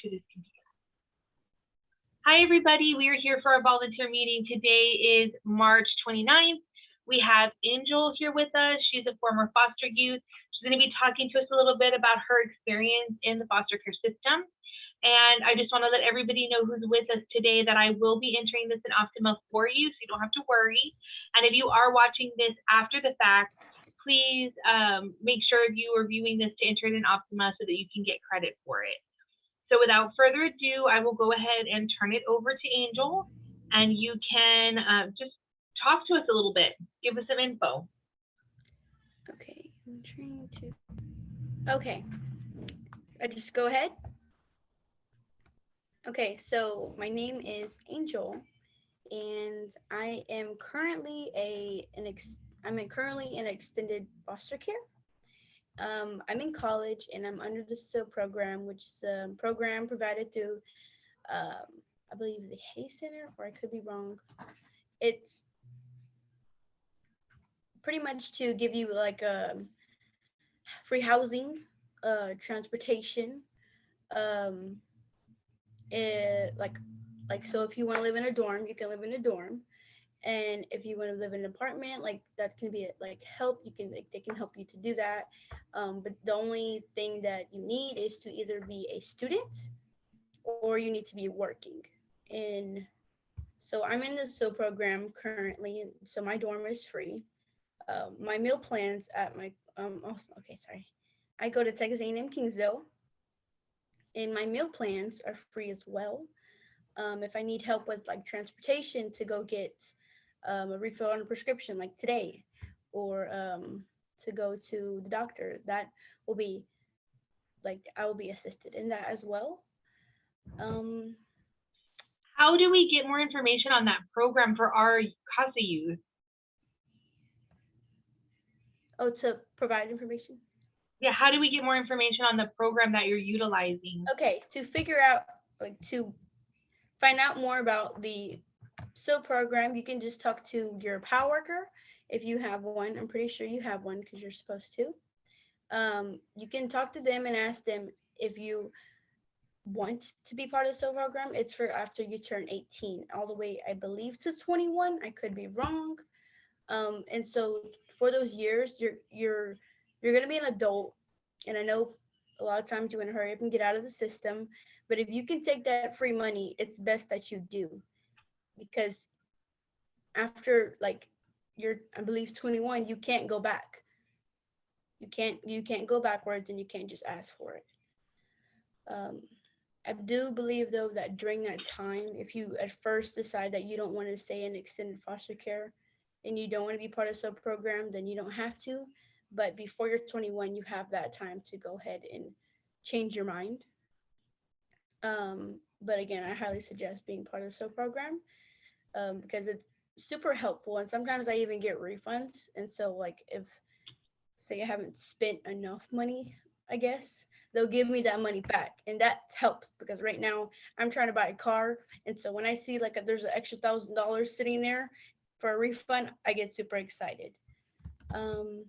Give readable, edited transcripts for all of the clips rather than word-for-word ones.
to this computer. Hi, everybody. We are here for our volunteer meeting. Today is March 29th. We have Angel here with us. She's a former foster youth. She's going to be talking to us a little bit about her experience in the foster care system. And I just want to let everybody know who's with us today that I will be entering this in Optima for you, so you don't have to worry. And if you are watching this after the fact, please make sure you are viewing this to enter it in Optima so that you can get credit for it. So without further ado, I will go ahead and turn it over to Angel, and you can just talk to us a little bit. Give us some info. Okay, I'm trying to. Okay, I just go ahead. Okay, so my name is Angel, and I am currently currently in extended foster care. I'm in college, and I'm under the SIL program, which is a program provided through, um, I believe, the Hay Center, or I could be wrong. It's pretty much to give you like free housing, transportation, um, like so if you want to live in a dorm, you can live in a dorm, and if you want to live in an apartment, like that can be like help. You can they can help you to do that. But the only thing that you need is to either be a student or you need to be working. And so I'm in the SIL program currently, and so my dorm is free. My meal plans at my also, okay, sorry, I go to Texas A&M Kingsville, and my meal plans are free as well. If I need help with like transportation to go get a refill on a prescription, like today, or to go to the doctor, that will be like I will be assisted in that as well. Um, How do we get more information on that program for our CASA youth? oh, to provide information. Yeah, how do we get more information on the program that you're utilizing? Okay, to figure out like to find out more about the SIL program, you can just talk to your PAL worker if you have one. I'm pretty sure you have one because you're supposed to. You can talk to them and ask them if you want to be part of the SIL program. It's for after you turn 18, all the way, I believe, to 21. I could be wrong. And so for those years, you're gonna be an adult, and I know a lot of times you want to hurry up and get out of the system. But if you can take that free money, it's best that you do, because after like you're, I believe, 21, you can't go back. You can't go backwards, and you can't just ask for it. Um, I do believe though that during that time, if you at first decide that you don't want to stay in extended foster care and you don't want to be part of sub program, then you don't have to. But before you're 21, you have that time to go ahead and change your mind. But again, I highly suggest being part of the sub program, because it's super helpful. And sometimes I even get refunds. And so, like, if say I haven't spent enough money, I guess they'll give me that money back, and that helps because right now I'm trying to buy a car, and so when I see like there's an extra $1,000 sitting there for a refund, I get super excited. Um,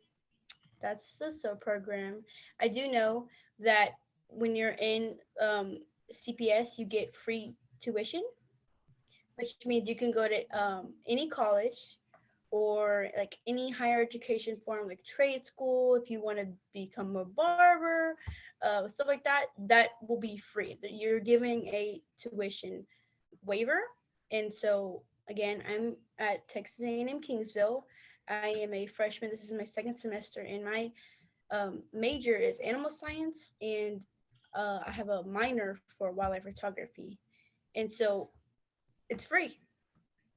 that's the SO program. I do know that when you're in CPS, you get free tuition, which means you can go to any college or like any higher education form, like trade school. If you want to become a barber, stuff like that, that will be free. You're giving a tuition waiver. And so again, I'm at Texas A&M Kingsville. I am a freshman. This is my second semester, and my major is animal science, and I have a minor for wildlife photography. And so it's free.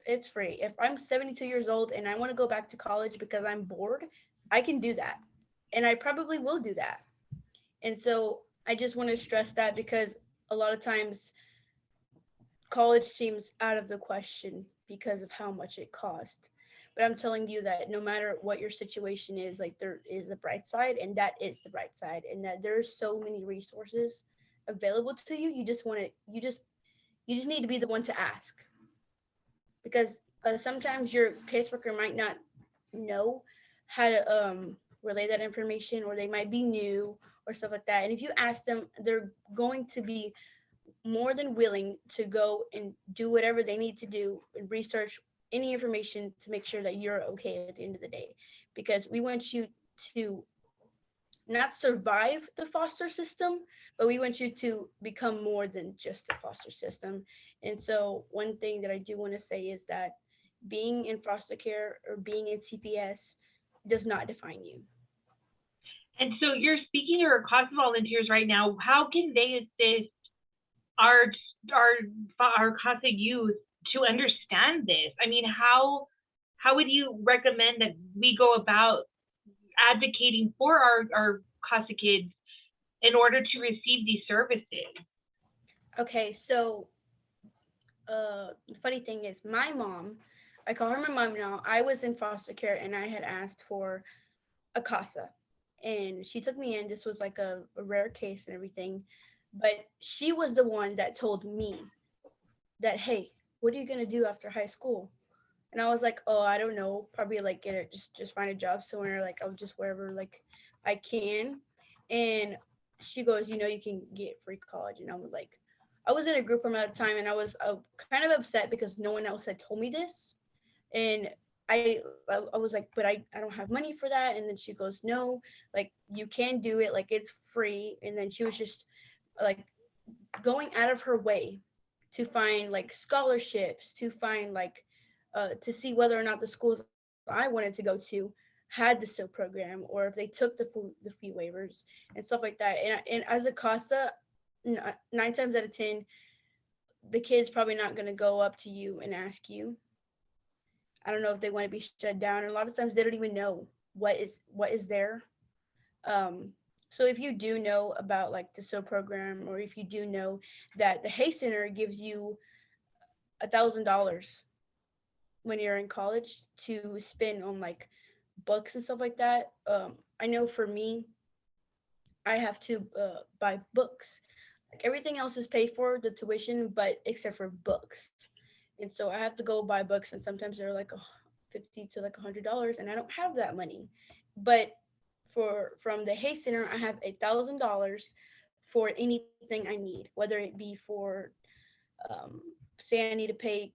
It's free. If I'm 72 years old and I want to go back to college because I'm bored, I can do that. And I probably will do that. And so I just want to stress that because a lot of times college seems out of the question because of how much it costs. But I'm telling you that no matter what your situation is, like there is a bright side, and that is the bright side, and that there's so many resources available to you. You just want to, you just need to be the one to ask, because sometimes your caseworker might not know how to relay that information, or they might be new or stuff like that. And if you ask them, they're going to be more than willing to go and do whatever they need to do and research any information to make sure that you're okay at the end of the day, because we want you to not survive the foster system, but we want you to become more than just a foster system. And so one thing that I do want to say is that being in foster care or being in CPS does not define you. And so you're speaking to our CASA volunteers right now. How can they assist our CASA youth to understand this? I mean, how would you recommend that we go about advocating for our CASA kids in order to receive these services? Okay, so the funny thing is my mom, I call her my mom now. I was in foster care and I had asked for a CASA and she took me in. This was like a rare case and everything. But she was the one that told me that, hey, what are you gonna do after high school? And I was like, oh, I don't know, probably like get it, just find a job somewhere, like I'll just wherever like I can. And she goes, you know, you can get free college. And I was like, I was in a group from at the time and I was kind of upset because no one else had told me this. And I was like, but I don't have money for that. And then she goes, no, like you can do it, like it's free. And then she was just like going out of her way to find like scholarships, to find like to see whether or not the schools I wanted to go to had the SIL program, or if they took the fee waivers and stuff like that. And as a CASA, 9 times out of 10, the kid's probably not going to go up to you and ask you. I don't know if they want to be shut down. And a lot of times they don't even know what is there. So if you do know about like the SIL program, or if you do know that the Hay Center gives you $1,000 when you're in college to spend on like books and stuff like that. I know for me, I have to buy books. Like everything else is paid for, the tuition, but except for books. And so I have to go buy books, and sometimes they're like $50 to like $100, and I don't have that money. But from the Hay Center, I have $1,000 for anything I need, whether it be for say I need to pay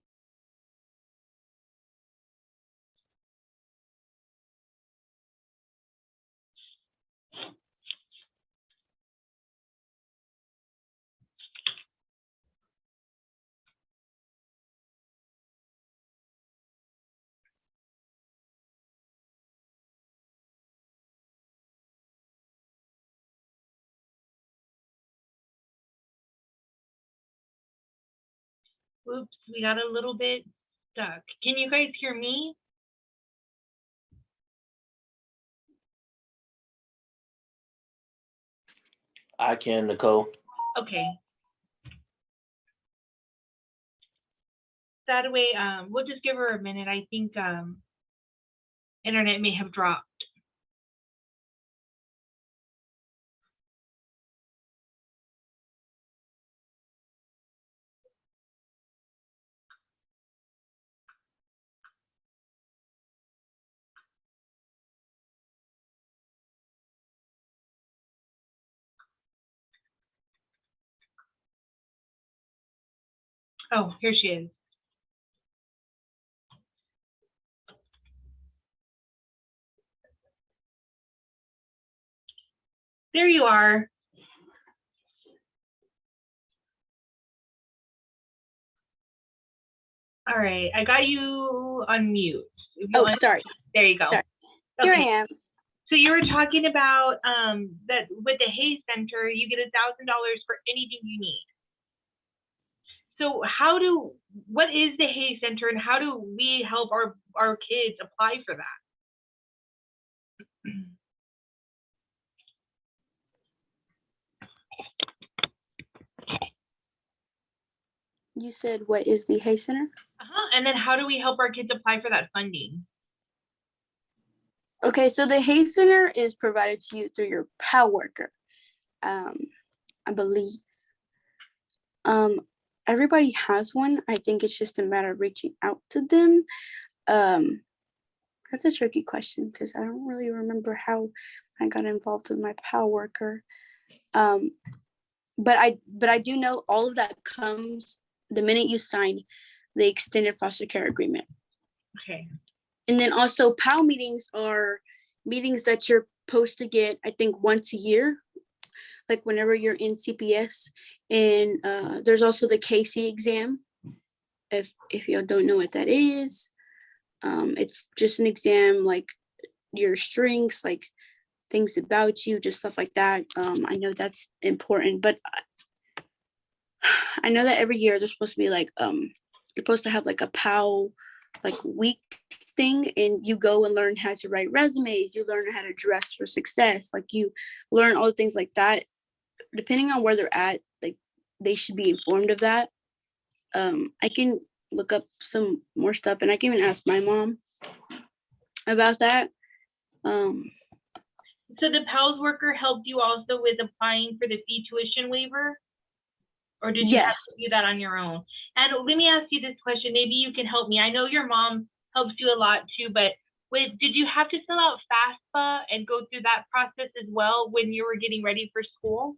Oops, we got a little bit stuck. Can you guys hear me? I can, Nicole. Okay. That way, we'll just give her a minute. I think internet may have dropped. Oh, here she is. There you are. All right, I got you on mute. sorry. There you go. Sorry. Okay. Here I am. So you were talking about that with the Hay Center, you get $1,000 for anything you need. So what is the Hay Center, and how do we help our kids apply for that? You said, what is the Hay Center? And then how do we help our kids apply for that funding? Okay, so the Hay Center is provided to you through your PAL worker, I believe. Everybody has one. I think it's just a matter of reaching out to them. That's a tricky question because I don't really remember how I got involved with my PAL worker. but I do know all of that comes the minute you sign the extended foster care agreement. Okay. And then also POW meetings are meetings that you're supposed to get, I think, once a year, like whenever you're in CPS. And there's also the KC exam. If y'all don't know what that is, it's just an exam, like your strengths, like things about you, just stuff like that. I know that's important, but I know that every year there's supposed to be like, you're supposed to have like a POW like week thing, and you go and learn how to write resumes, you learn how to dress for success, like you learn all the things like that. Depending on where they're at, like they should be informed of that. I can look up some more stuff, and I can even ask my mom about that. So the PALS worker helped you also with applying for the fee tuition waiver? Or did you have Yes. to do that on your own? And let me ask you this question, maybe you can help me. I know your mom helps you a lot too, but did you have to fill out FAFSA and go through that process as well when you were getting ready for school?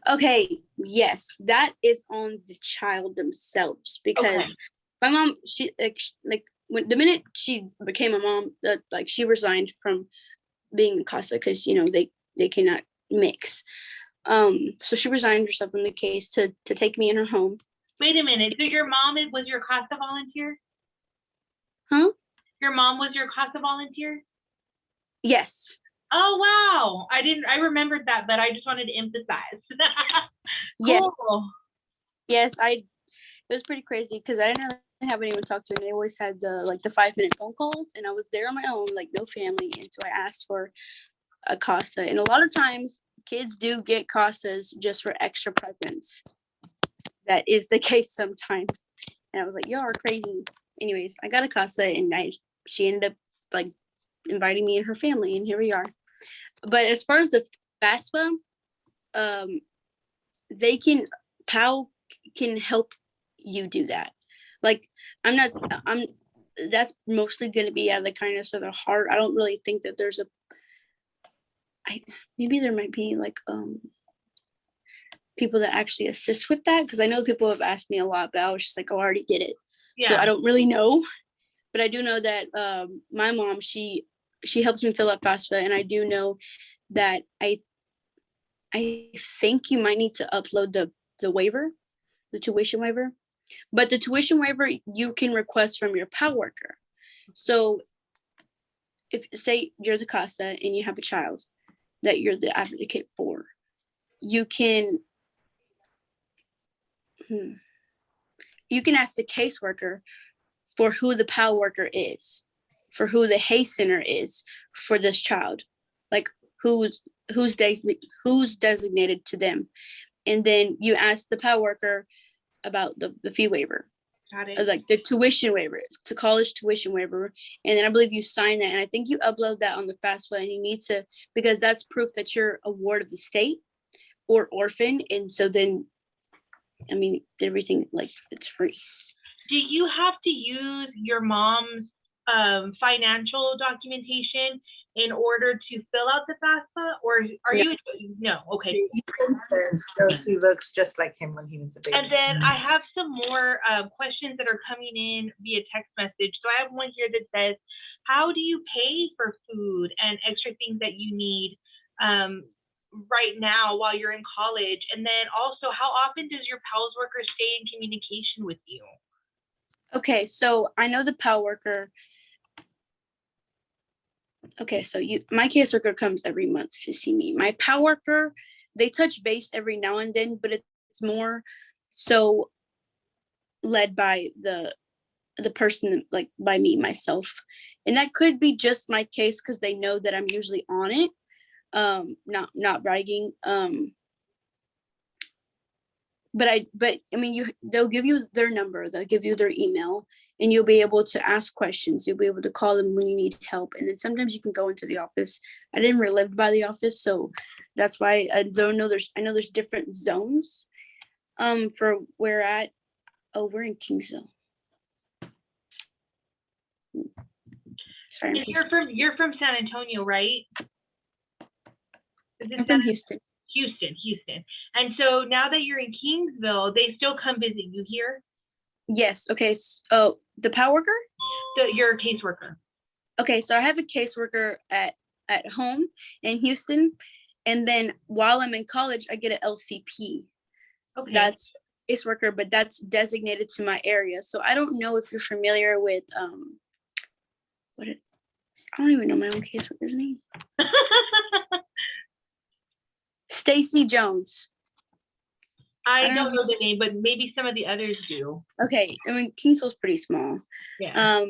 Okay, yes, that is on the child themselves, because Okay. my mom, she like when the minute she became a mom, like she resigned from being in CASA because they cannot mix. So she resigned herself from the case to take me in her home. Wait a minute. So your mom was your CASA volunteer? Huh? Your mom was your CASA volunteer? Yes. Oh wow. I remembered that, but I just wanted to emphasize. Yeah. Cool. Yes, it was pretty crazy because I didn't really have anyone to talk to, and they always had the 5-minute phone calls, and I was there on my own, like no family, and so I asked for a CASA, and a lot of times kids do get CASAs just for extra presents. That is the case sometimes, and I was like, y'all are crazy. Anyways, I got a CASA, and she ended up like inviting me and her family, and here we are. But as far as the FAFSA, POW can help you do that. Like that's mostly going to be out of the kindness of their heart. I don't really think that there's maybe there might be like people that actually assist with that, because I know people have asked me a lot, but I was just like, oh, I already did it. Yeah. So I don't really know, but I do know that my mom, she helps me fill out FAFSA, and I do know that I think you might need to upload the waiver, the tuition waiver, but the tuition waiver you can request from your POW worker. So if say you're the CASA and you have a child that you're the advocate for, you can ask the caseworker for who the POW worker is, for who the Hay Center is for this child, like who's designated to them, and then you ask the POW worker about the fee waiver. Got it. Like the tuition waiver, it's a college tuition waiver, and then I believe you sign that, and I think you upload that on the FAFSA, and you need to, because that's proof that you're a ward of the state or orphan, and so then, I mean, everything, like, it's free. Do you have to use your mom's financial documentation in order to fill out the FAFSA, or are you? No, okay. He looks just like him when he was a baby. And then I have some more questions that are coming in via text message. So I have one here that says, how do you pay for food and extra things that you need right now while you're in college? And then also, how often does your PALS worker stay in communication with you? Okay, so I know the POW worker. Okay, so my caseworker comes every month to see me. My POW worker, they touch base every now and then, but it's more so led by the person, like by me, myself. And that could be just my case because they know that I'm usually on it. Not bragging. But I mean, they'll give you their number, they'll give you their email, and you'll be able to ask questions. You'll be able to call them when you need help. And then sometimes you can go into the office. I didn't really live by the office, so that's why I know there's different zones for where at. Oh, we're in Kingsville. Sorry. And you're from San Antonio, right? I'm from Houston. Houston. And so now that you're in Kingsville, they still come visit you here, Yes. Okay. Oh, the power worker. your caseworker. Okay, so I have a caseworker at home in Houston, and then while I'm in college, I get an LCP. Okay. That's caseworker, but that's designated to my area. So I don't know if you're familiar with I don't even know my own caseworker's name. Stacy Jones. I don't don't know know the name, but maybe some of the others do. Okay, I mean Kingsville's pretty small. Yeah.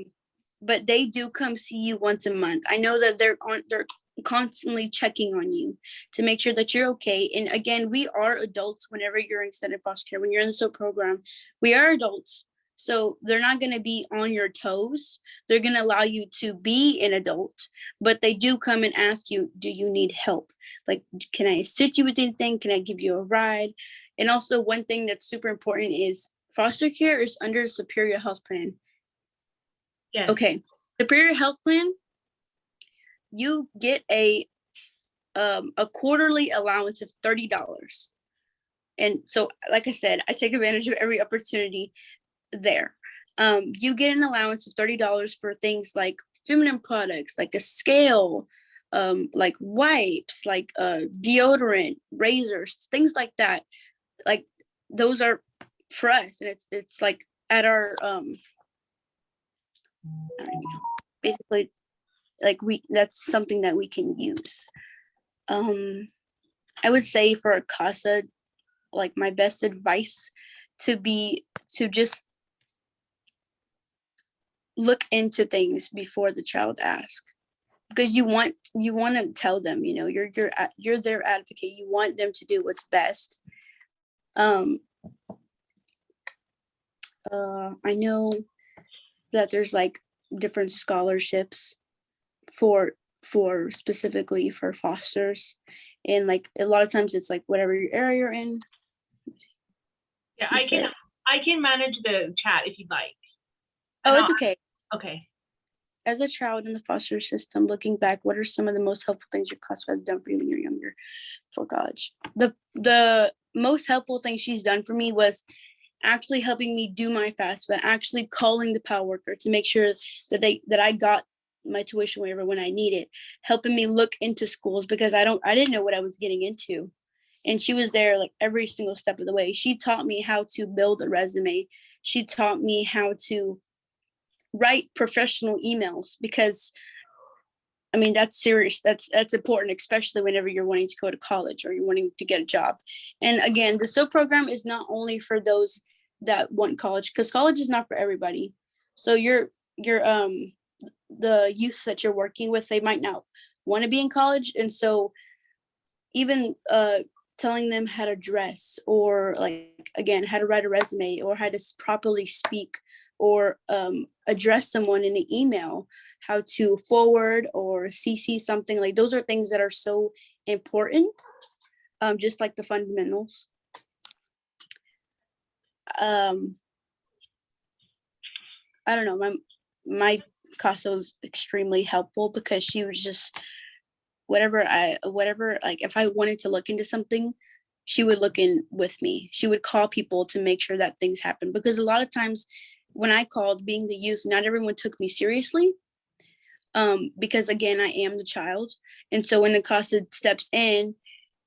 But they do come see you once a month. I know that they're constantly checking on you to make sure that you're okay. And again, we are adults whenever you're in extended foster care. When you're in the SOAP program, we are adults. So they're not going to be on your toes. They're going to allow you to be an adult, but they do come and ask you, do you need help? Like, can I assist you with anything? Can I give you a ride? And also one thing that's super important is foster care is under a Superior Health Plan. Yes. Okay, Superior Health Plan, you get a quarterly allowance of $30. And so, like I said, I take advantage of every opportunity there. You get an allowance of $30 for things like feminine products, like a scale, like wipes, like deodorant, razors, things like that. Like those are for us, and it's like at our I don't know, basically like that's something that we can use. I would say for a CASA, like my best advice to just look into things before the child asks, because you want to tell them, you're their advocate. You want them to do what's best. I know that there's like different scholarships for specifically for fosters, and like a lot of times it's like whatever your area you're in. Yeah, I can manage the chat if you'd like. Oh, it's okay. Okay. As a child in the foster system, looking back, what are some of the most helpful things your CASA has done for you when you're younger? For college, the most helpful thing she's done for me was actually helping me do my FAFSA, actually calling the PAL worker to make sure that I got my tuition waiver when I need it, helping me look into schools because I didn't know what I was getting into. And she was there like every single step of the way. She taught me how to build a resume. She taught me how to write professional emails, because I mean, that's serious. That's important, especially whenever you're wanting to go to college or you're wanting to get a job. And again, the SOAP program is not only for those that want college, because college is not for everybody. So the youth that you're working with, they might not want to be in college. And so even telling them how to dress, or like, again, how to write a resume, or how to properly speak, or address someone in an email, how to forward or CC something, like those are things that are so important, just like the fundamentals. I don't know, my CASA was extremely helpful because she was just whatever, like if I wanted to look into something, she would look in with me. She would call people to make sure that things happen, because a lot of times when I called, being the youth, not everyone took me seriously, because again, I am the child. And so when the CASA steps in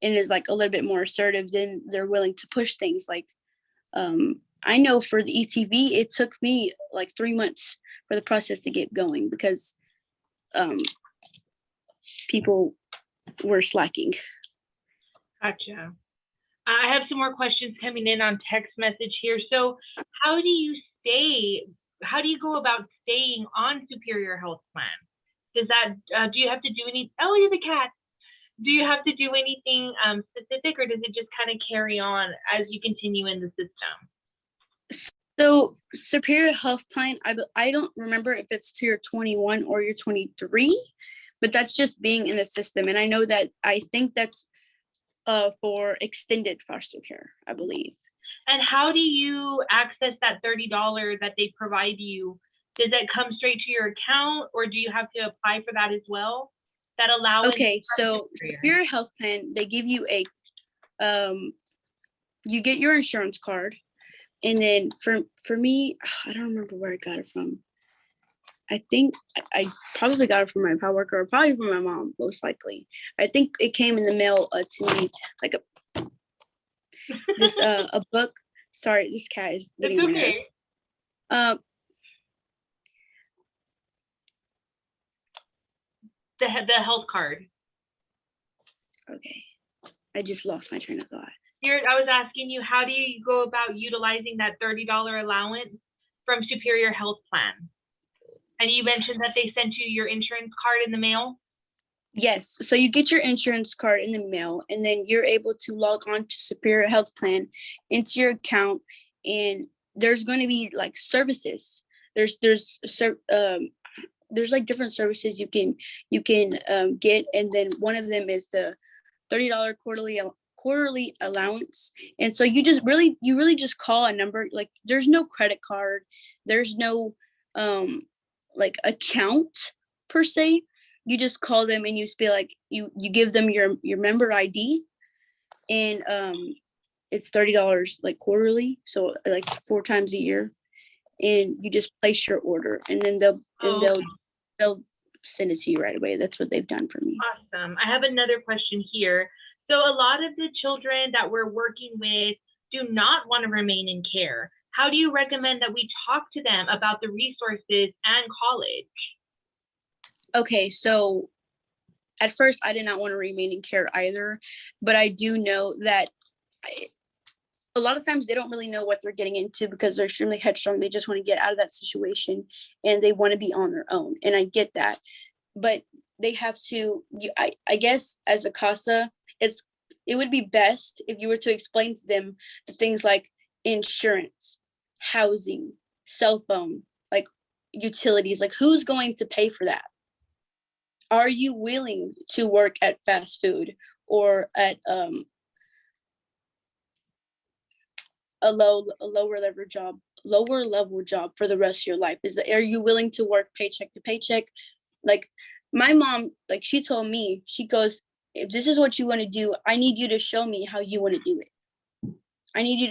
and is like a little bit more assertive, then they're willing to push things. Like I know for the ETV, it took me like 3 months for the process to get going, because people were slacking. Gotcha. I have some more questions coming in on text message here. So how do you go about staying on Superior Health Plan? Does that, do you have to do any, oh, you're the cat. Do you have to do anything specific, or does it just kind of carry on as you continue in the system? So Superior Health Plan, I don't remember if it's to your 21 or your 23, but that's just being in the system. And I know that, I think that's for extended foster care, I believe. And how do you access that $30 that they provide you? Does that come straight to your account, or do you have to apply for that as well? That allowance? Okay, so Superior Health Plan, they give you you get your insurance card, and then for me, I don't remember where I got it from. I think I probably got it from my coworker, or probably from my mom, most likely. I think it came in the mail to me, like a book. Sorry, this cat is It's getting on my nerves. okay. The health card. Okay, I just lost my train of thought. I was asking you, how do you go about utilizing that $30 allowance from Superior Health Plan? And you mentioned that they sent you your insurance card in the mail. Yes, so you get your insurance card in the mail, and then you're able to log on to Superior Health Plan into your account, and there's going to be like services. There's like different services you can get, and then one of them is the $30 quarterly allowance. And so you really just call a number. Like, there's no credit card, there's no like account per se. You just call them and you just be like, you give them your member ID, and it's $30 like quarterly, so like 4 times a year, and you just place your order, and then they'll send it to you right away. That's what they've done for me. Awesome. I have another question here. So a lot of the children that we're working with do not want to remain in care. How do you recommend that we talk to them about the resources and college? Okay, so at first I did not want to remain in care either, but I do know that a lot of times they don't really know what they're getting into because they're extremely headstrong. They just want to get out of that situation and they want to be on their own. And I get that, but they have to, I guess as a CASA, it would be best if you were to explain to them the things like insurance, housing, cell phone, like utilities, like who's going to pay for that? Are you willing to work at fast food or at a lower level job for the rest of your life? Are you willing to work paycheck to paycheck? Like my mom, like she told me, she goes, if this is what you want to do, I need you to show me how you want to do it. I need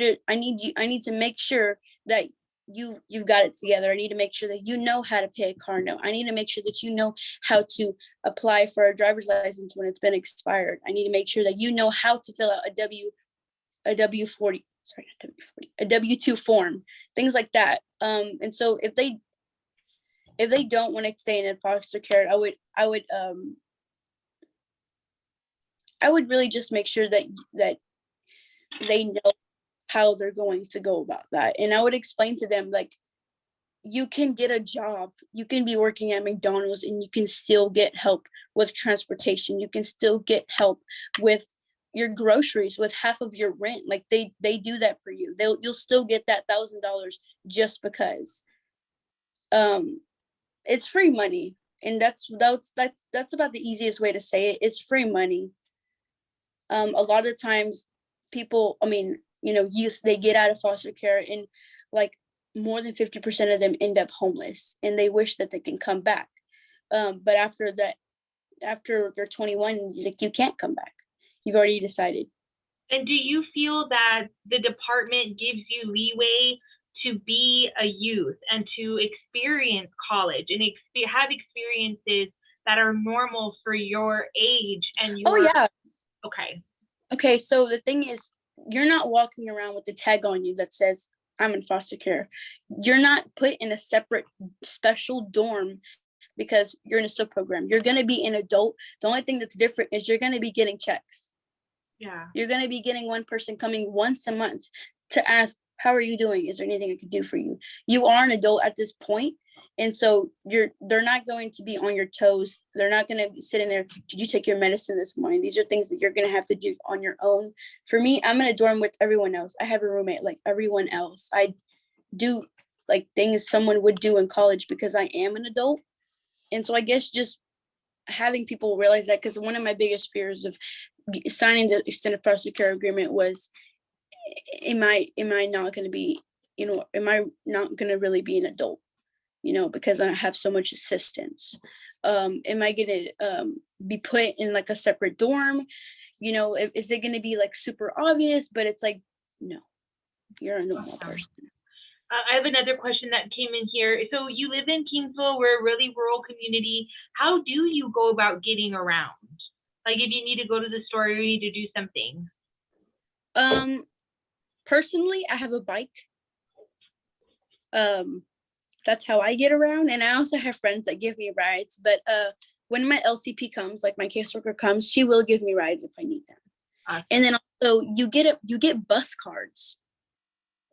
to make sure that you've got it together. I need to make sure that you know how to pay a car note. I need to make sure that you know how to apply for a driver's license when it's been expired. I need to make sure that you know how to fill out a W-2 form, things like that. And so if they don't want to stay in foster care, I would really just make sure that they know how they're going to go about that. And I would explain to them, like, you can get a job, you can be working at McDonald's and you can still get help with transportation. You can still get help with your groceries, with half of your rent. Like they do that for you. You'll still get that $1,000 just because. It's free money. And that's about the easiest way to say it. It's free money. A lot of times people, youth, they get out of foster care and like more than 50% of them end up homeless and they wish that they can come back. But after you're 21, like, you can't come back. You've already decided. And do you feel that the department gives you leeway to be a youth and to experience college and have experiences that are normal for your age and your... Oh yeah. Okay, so the thing is, you're not walking around with the tag on you that says I'm in foster care. You're not put in a separate special dorm because you're in a sub program. You're going to be an adult. The only thing that's different is you're going to be getting checks. Yeah. You're going to be getting one person coming once a month to ask, how are you doing? Is there anything I could do for you? You are an adult at this point. And so they're not going to be on your toes. They're not going to be sitting there. Did you take your medicine this morning? These are things that you're going to have to do on your own. For me, I'm in a dorm with everyone else. I have a roommate like everyone else. I do like things someone would do in college because I am an adult. And so I guess just having people realize that, because one of my biggest fears of signing the extended foster care agreement was, am I not going to be, am I not going to really be an adult? because I have so much assistance. Am I gonna be put in like a separate dorm? Is it gonna be like super obvious? But it's like, no, you're a normal Awesome. person. I have another question that came in here. So you live in Kingsville, we're a really rural community. How do you go about getting around? Like if you need to go to the store or you need to do something? Personally, I have a bike. That's how I get around. And I also have friends that give me rides. But when my LCP comes, like my caseworker comes, she will give me rides if I need them. Awesome. And then also you get bus cards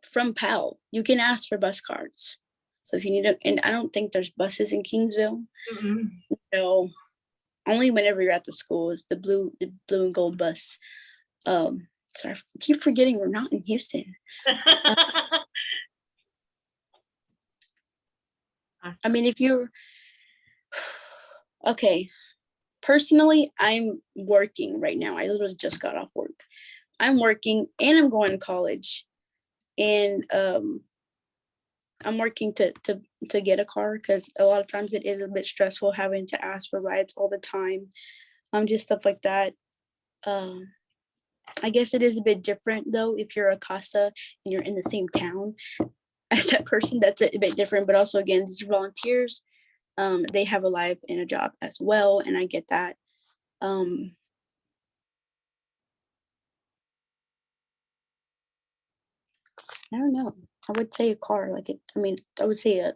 from PAL. You can ask for bus cards. So if you need and I don't think there's buses in Kingsville. Mm-hmm. No, only whenever you're at the school is the blue and gold bus. Sorry, I keep forgetting we're not in Houston. I mean, if you're okay, personally, I'm working right now. I literally just got off work. I'm working and I'm going to college, and I'm working to get a car because a lot of times it is a bit stressful having to ask for rides all the time. Just stuff like that. I guess it is a bit different though if you're a CASA and you're in the same town as that person. That's a bit different, but also again, these volunteers, they have a life and a job as well, and I get that. I don't know. I would say a car, I would say a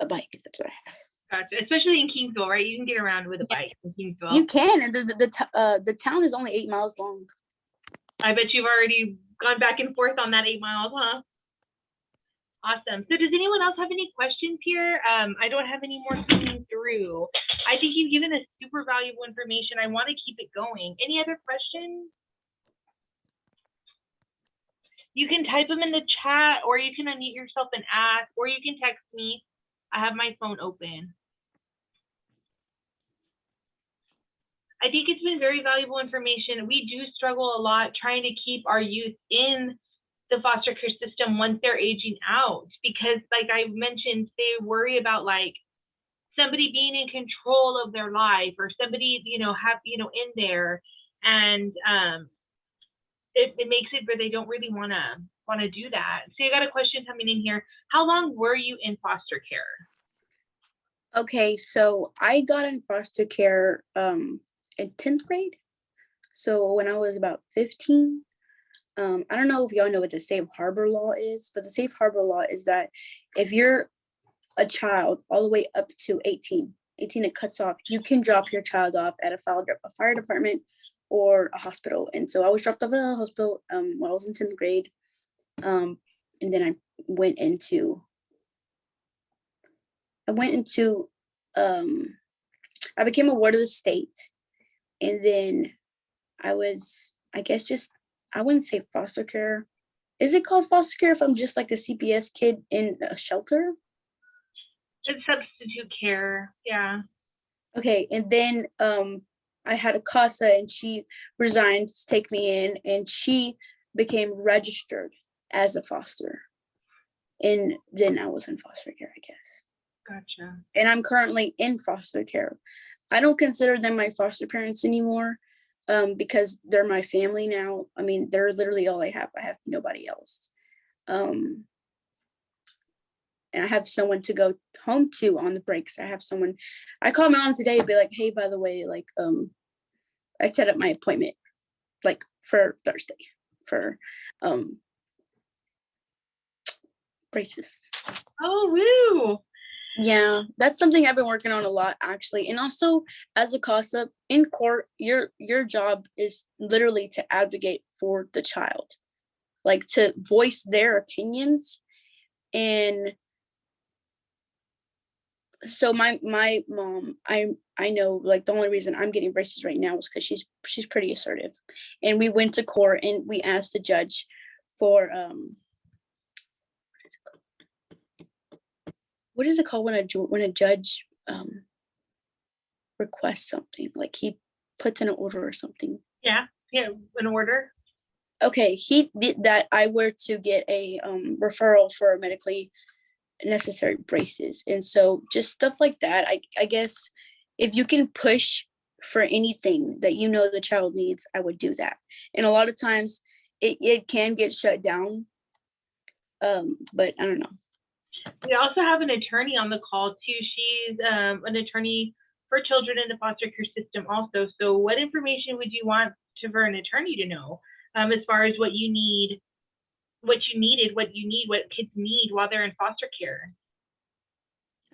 bike. That's what I have. Gotcha. Especially in Kingsville, right? You can get around with a bike in Kingsville. You can, and the town is only 8 miles long. I bet you've already gone back and forth on that 8 miles, huh? Awesome. So does anyone else have any questions here? I don't have any more coming through. I think you've given us super valuable information. I want to keep it going. Any other questions? You can type them in the chat, or you can unmute yourself and ask, or you can text me. I have my phone open. I think it's been very valuable information. We do struggle a lot trying to keep our youth in the foster care system once they're aging out, because like I mentioned, they worry about like somebody being in control of their life, or somebody, in there. And it makes it where they don't really want to do that. So you got a question coming in here. How long were you in foster care? Okay, so I got in foster care in 10th grade. So when I was about 15, I don't know if y'all know what the safe harbor law is, but the safe harbor law is that if you're a child all the way up to 18 it cuts off, you can drop your child off at a fire department or a hospital. And so I was dropped off at a hospital when I was in 10th grade. And then I went into I became a ward of the state. And then I was, I guess, I wouldn't say foster care. Is it called foster care if I'm just like a CPS kid in a shelter? It's substitute care, yeah. Okay, and then I had a CASA and she resigned to take me in, and she became registered as a foster. And then I was in foster care, I guess. Gotcha. And I'm currently in foster care. I don't consider them my foster parents anymore because they're my family now. I mean, they're literally all I have. I have nobody else. And I have someone to go home to on the breaks. I called my mom today and be like, hey, by the way, like, I set up my appointment like for Thursday for braces. Oh, woo. Yeah, that's something I've been working on a lot, actually. And also, as a CASA in court, your job is literally to advocate for the child, like to voice their opinions. And so my mom, I know, like, the only reason I'm getting braces right now is because she's pretty assertive. And we went to court and we asked the judge for what is it called when a judge requests something, like he puts in an order or something? Yeah, an order. Okay, he did that. I were to get a referral for medically necessary braces. And so just stuff like that. I guess if you can push for anything that you know the child needs, I would do that. And a lot of times it can get shut down. But I don't know. We also have an attorney on the call too. She's an attorney for children in the foster care system also. So what information would you want for an attorney to know as far as what you need, what kids need while they're in foster care?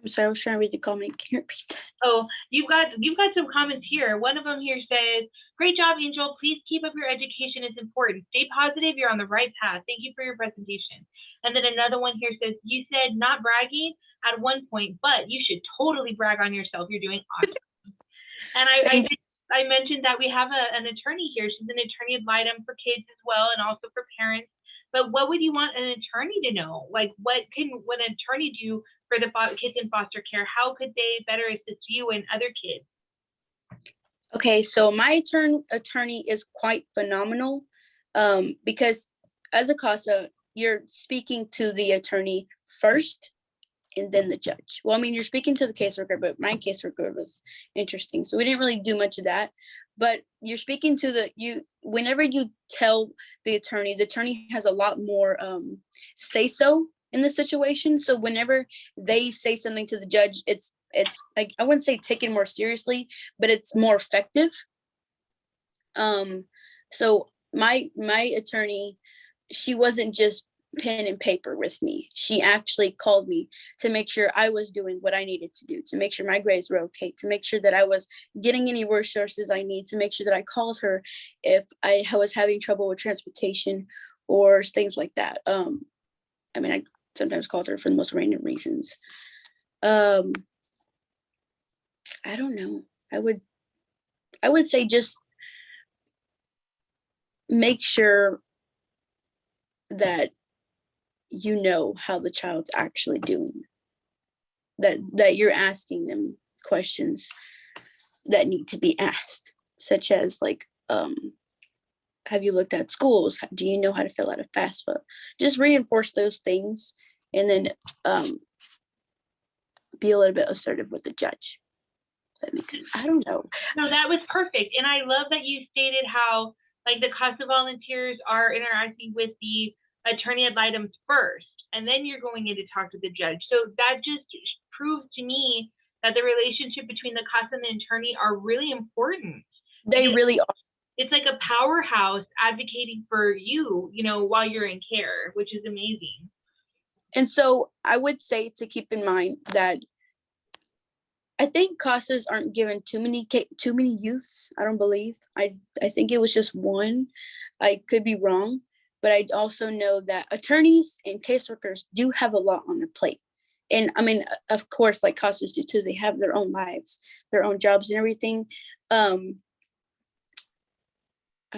I'm sorry, I was trying to read the comment. Can you repeat that? Oh, you've got some comments here. One of them here says, "Great job, Angel. Please keep up your education. It's important. Stay positive. You're on the right path. Thank you for your presentation." And then another one here says, "You said not bragging at one point, but you should totally brag on yourself. You're doing awesome." And I mentioned that we have an attorney here. She's an attorney ad litem for kids as well, and also for parents. But what would you want an attorney to know? Like, what an attorney do for the kids in foster care? How could they better assist you and other kids? Okay, so my attorney is quite phenomenal, because as a CASA, you're speaking to the attorney first and then the judge. Well, I mean, you're speaking to the caseworker, but my caseworker was interesting. So we didn't really do much of that, but you're speaking to whenever you tell the attorney has a lot more say so in the situation. So whenever they say something to the judge, it's like, I wouldn't say taken more seriously, but it's more effective. So my attorney, she wasn't just pen and paper with me. She actually called me to make sure I was doing what I needed to do, to make sure my grades were okay, to make sure that I was getting any resources I need, to make sure that I called her if I was having trouble with transportation or things like that. I mean, I sometimes called her for the most random reasons. I don't know. I would say just make sure that you know how the child's actually doing, that you're asking them questions that need to be asked, such as like, have you looked at schools? Do you know how to fill out a FAFSA? Just reinforce those things, and then be a little bit assertive with the judge. That makes sense. I don't know. No, that was perfect. And I love that you stated how like the CASA volunteers are interacting with the attorney ad litems first, and then you're going in to talk to the judge. So that just proves to me that the relationship between the CASA and the attorney are really important. They really are. It's like a powerhouse advocating for you, while you're in care, which is amazing. And so I would say to keep in mind that I think CASAs aren't given too many youths. I don't believe. I think it was just one. I could be wrong, but I also know that attorneys and caseworkers do have a lot on their plate. And I mean, of course, like CASAs do too. They have their own lives, their own jobs and everything. I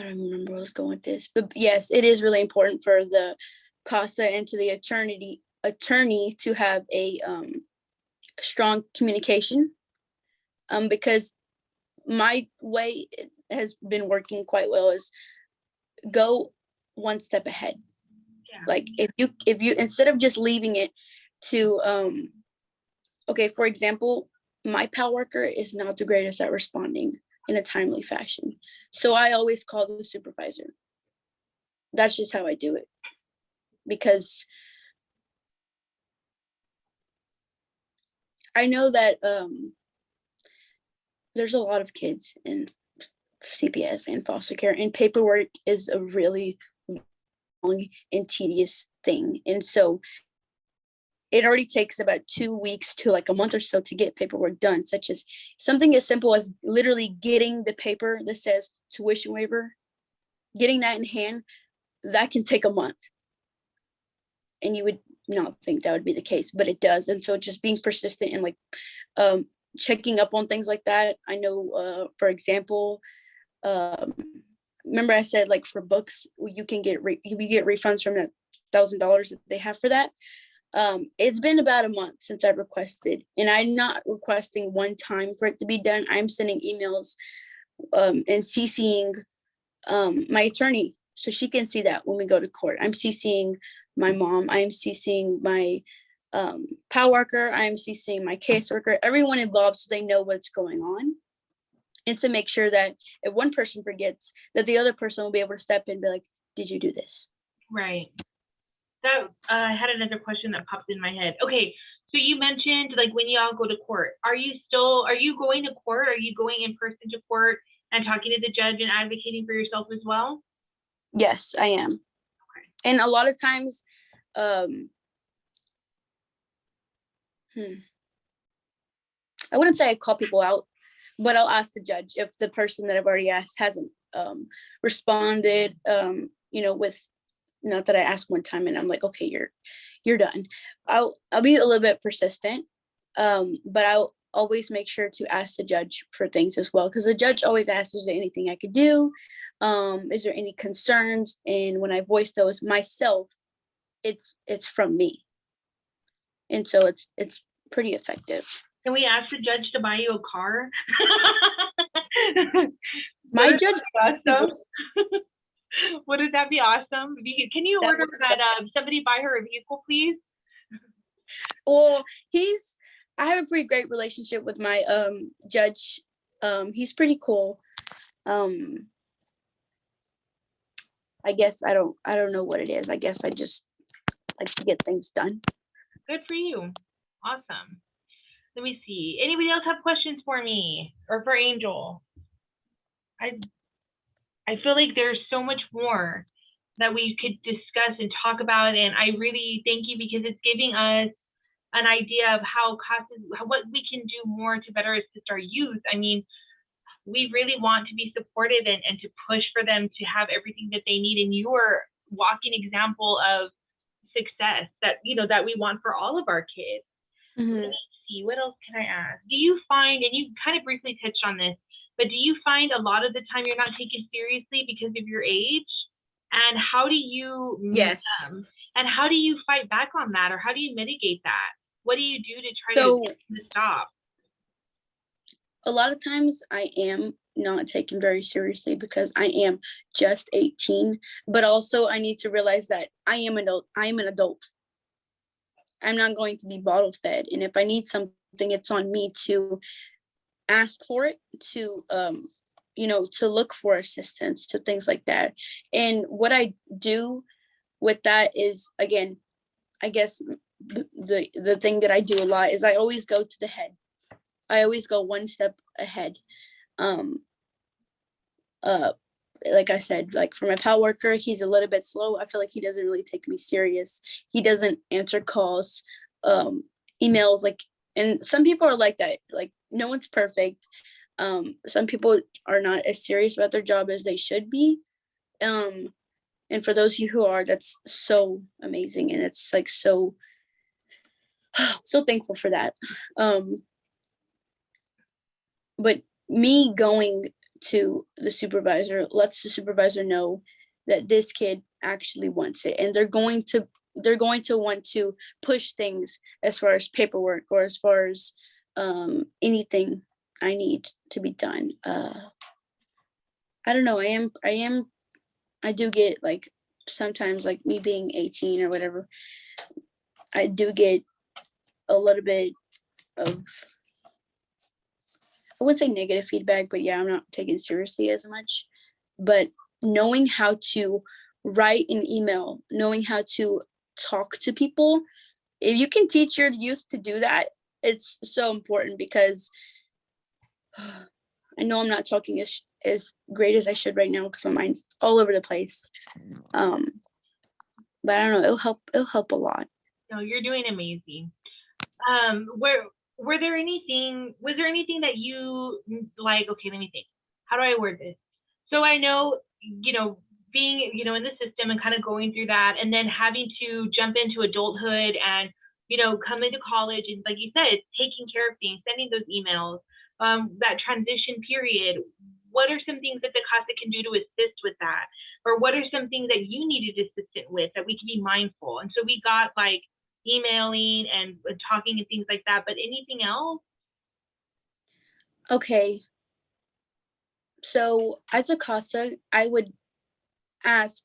don't remember where I was going with this, but yes, it is really important for the CASA and to the attorney to have a strong communication, because my way has been working quite well is go one step ahead. Yeah. Like if you instead of just leaving it to okay, for example, my PAL worker is not the greatest at responding in a timely fashion, so I always call the supervisor. That's just how I do it, because I know that there's a lot of kids in CPS and foster care, and paperwork is a really long and tedious thing. And so it already takes about 2 weeks to like a month or so to get paperwork done, such as something as simple as literally getting the paper that says tuition waiver, getting that in hand. That can take a month. And you would not think that would be the case, but it does. And so just being persistent and like checking up on things like that. I know, for example, remember I said like for books, you can get refunds from $1,000 that they have for that. It's been about a month since I've requested, and I'm not requesting one time for it to be done. I'm sending emails and CCing my attorney so she can see that when we go to court. I'm CCing my mom. I'm CCing my PAL worker, I'm CCing my caseworker, everyone involved so they know what's going on. And to make sure that if one person forgets, that the other person will be able to step in and be like, did you do this? Right. That I had another question that popped in my head. Okay, so you mentioned like when y'all go to court, are you going to court? Are you going in person to court and talking to the judge and advocating for yourself as well? Yes, I am. Okay. And a lot of times, I wouldn't say I call people out, but I'll ask the judge if the person that I've already asked hasn't responded, with, not that I asked one time and I'm like, okay, you're done. I'll be a little bit persistent, but I'll always make sure to ask the judge for things as well, because the judge always asks, is there anything I could do? Is there any concerns? And when I voice those myself, it's from me. And so it's pretty effective. Can we ask the judge to buy you a car? My judge, awesome. Wouldn't that be awesome? Can you order that somebody buy her a vehicle, please? well, I have a pretty great relationship with my judge. He's pretty cool. I guess I don't know what it is. I guess I just like to get things done. Good for you. Awesome. Let me see. Anybody else have questions for me or for Angel? I feel like there's so much more that we could discuss and talk about, and I really thank you because it's giving us an idea of what we can do more to better assist our youth. I mean, we really want to be supportive and to push for them to have everything that they need, and you are a walking example of success that we want for all of our kids. Mm-hmm. Let me see, what else can I ask? Do you find, and you kind of briefly touched on this, but do you find a lot of the time you're not taken seriously because of your age? And how do you Yes. And how do you fight back on that, or how do you mitigate that? What do you do to try to stop? A lot of times I am not taken very seriously because I am just 18, but also I need to realize that I am an adult. I'm not going to be bottle fed. And if I need something, it's on me to ask for it, to to look for assistance, to things like that. And what I do with that is, again, I guess the thing that I do a lot is I always go to the head. I always go one step ahead. Like I said, like for my PAL worker, he's a little bit slow. I feel like he doesn't really take me serious. He doesn't answer calls, emails, and some people are like that. Like, no one's perfect. Some people are not as serious about their job as they should be. And for those of you who are, that's so amazing. And it's like so thankful for that. But me going to the supervisor lets the supervisor know that this kid actually wants it, and they're going to want to push things as far as paperwork or as far as anything I need to be done. I don't know. I do get, like, sometimes, like me being 18 or whatever, I do get a little bit of, I wouldn't say negative feedback, but yeah, I'm not taken seriously as much. But knowing how to write an email, knowing how to talk to people, if you can teach your youth to do that, it's so important, because I know I'm not talking as great as I should right now because my mind's all over the place. But I don't know, it'll help a lot. No, you're doing amazing. Was there anything that you like, okay, let me think. How do I word this? So I know, being, in the system and kind of going through that, and then having to jump into adulthood and, come into college, and like you said, taking care of things, sending those emails, that transition period. What are some things that the CASA can do to assist with that? Or what are some things that you needed assistance with that we can be mindful? And so we got like emailing and talking and things like that, but anything else? Okay. So as a CASA, I would ask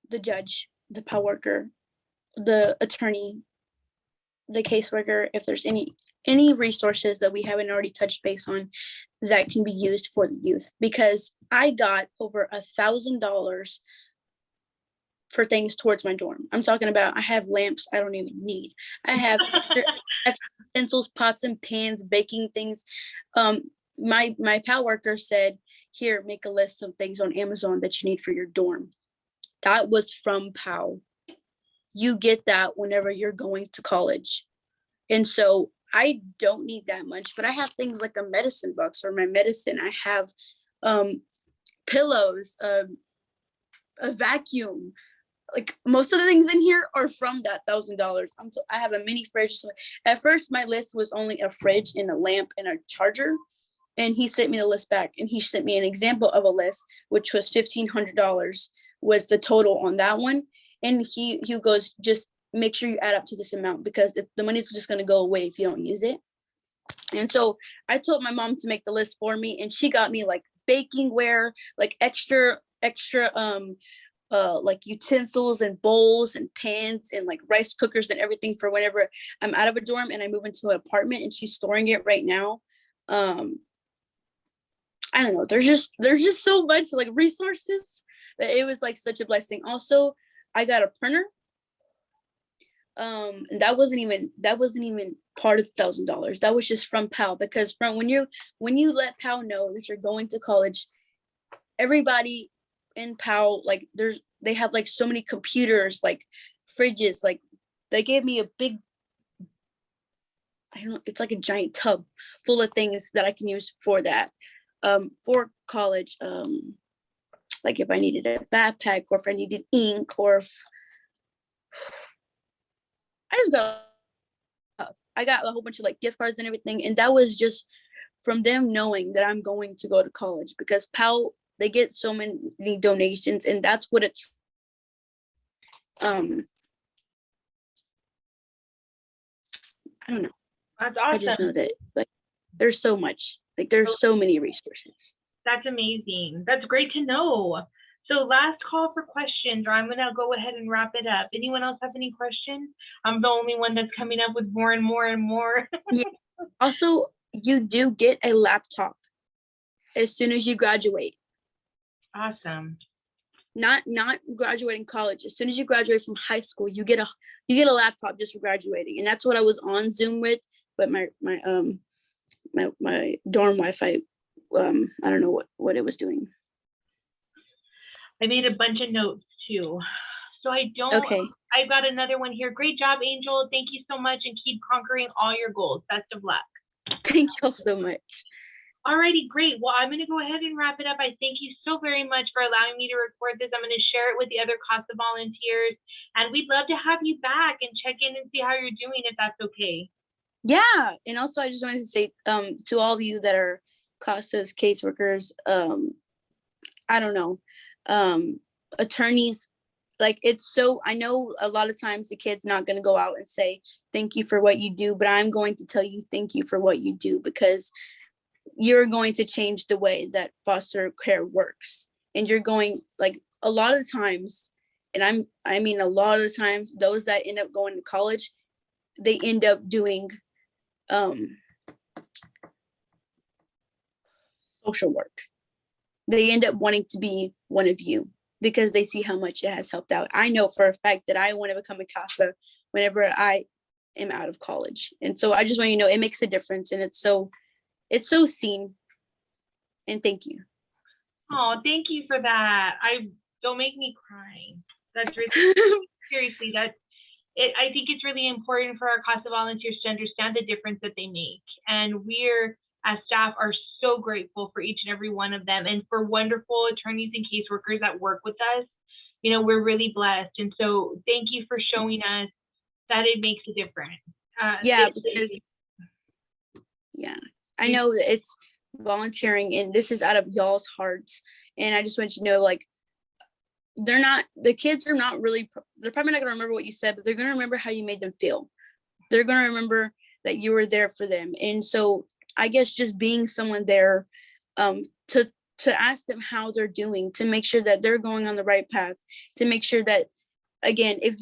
the judge, the PAL worker, the attorney, the caseworker if there's any resources that we haven't already touched base on that can be used for the youth, because I got over $1,000 for things towards my dorm. I'm talking about, I have lamps I don't even need. I have extra pencils, pots and pans, baking things. My PAL worker said, here, make a list of things on Amazon that you need for your dorm. That was from PAL. You get that whenever you're going to college. And so I don't need that much, but I have things like a medicine box or my medicine. I have pillows, a vacuum. Like most of the things in here are from that $1,000. I have a mini fridge. So at first my list was only a fridge and a lamp and a charger. And he sent me the list back, and he sent me an example of a list, which was $1,500 was the total on that one. And he goes, just make sure you add up to this amount, because the money's just going to go away if you don't use it. And so I told my mom to make the list for me, and she got me like baking ware, like extra like utensils and bowls and pans and like rice cookers and everything for whenever I'm out of a dorm and I move into an apartment, and she's storing it right now. I don't know, there's just so much like resources that it was like such a blessing. Also, I got a printer. And that wasn't even part of the $1,000. That was just from PAL, because from when you let PAL know that you're going to college, everybody in PAL, like they have like so many computers, like fridges, like they gave me a big, it's like a giant tub full of things that I can use for that, for college. Like if I needed a backpack, or if I needed ink, or if I got a whole bunch of like gift cards and everything. And that was just from them knowing that I'm going to go to college, because PAL, they get so many donations, and that's what it's, I don't know. That's I just awesome. know that like there's so much, like there's so many resources. That's amazing. That's great to know. So last call for questions, or I'm going to go ahead and wrap it up. Anyone else have any questions? I'm the only one that's coming up with more and more and more. Yeah. Also, you do get a laptop as soon as you graduate. Awesome. Not graduating college. As soon as you graduate from high school, you get a laptop just for graduating. And that's what I was on Zoom with, but my dorm Wi-Fi, I don't know what it was doing. I made a bunch of notes too. So Okay. I've got another one here. Great job, Angel. Thank you so much, and keep conquering all your goals. Best of luck. Thank you so much. Alrighty, great. Well, I'm going to go ahead and wrap it up. I thank you so very much for allowing me to record this. I'm going to share it with the other CASA volunteers, and we'd love to have you back and check in and see how you're doing, if that's okay. Yeah, and also I just wanted to say to all of you that are CASA's caseworkers, I don't know, attorneys, like I know a lot of times the kid's not going to go out and say thank you for what you do, but I'm going to tell you thank you for what you do, because you're going to change the way that foster care works. And you're going, like, a lot of the times, and I mean a lot of the times, those that end up going to college, they end up doing social work. They end up wanting to be one of you because they see how much it has helped out. I know for a fact that I want to become a CASA whenever I am out of college. And so I just want you to know it makes a difference, and it's so seen. And thank you. Oh, thank you for that. Don't make me cry. That's really seriously, I think it's really important for our CASA volunteers to understand the difference that they make. And we're, as staff, are so grateful for each and every one of them, and for wonderful attorneys and caseworkers that work with us. You know, we're really blessed. And so thank you for showing us that it makes a difference. Yeah, I know that it's volunteering, and this is out of y'all's hearts. And I just want you to know, like, the kids are not really, they're probably not going to remember what you said, but they're going to remember how you made them feel. They're going to remember that you were there for them. And so I guess just being someone there, to ask them how they're doing, to make sure that they're going on the right path, to make sure that again, if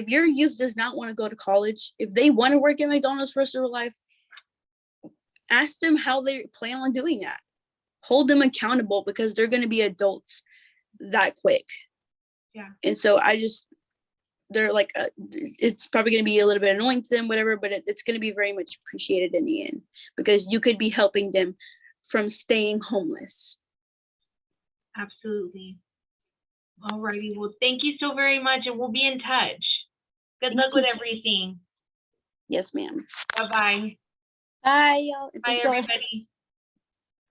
your youth does not want to go to college, if they want to work at McDonald's for the rest of their life, ask them how they plan on doing that. Hold them accountable, because they're going to be adults that quick. Yeah. And so they're like, it's probably going to be a little bit annoying to them, whatever, but it's going to be very much appreciated in the end, because you could be helping them from staying homeless. Absolutely. Alrighty. Well, thank you so very much, and we'll be in touch. Good Thank luck you, with too. everything. Yes, ma'am. Bye-bye. Bye, y'all. Bye, Thank y'all. everybody.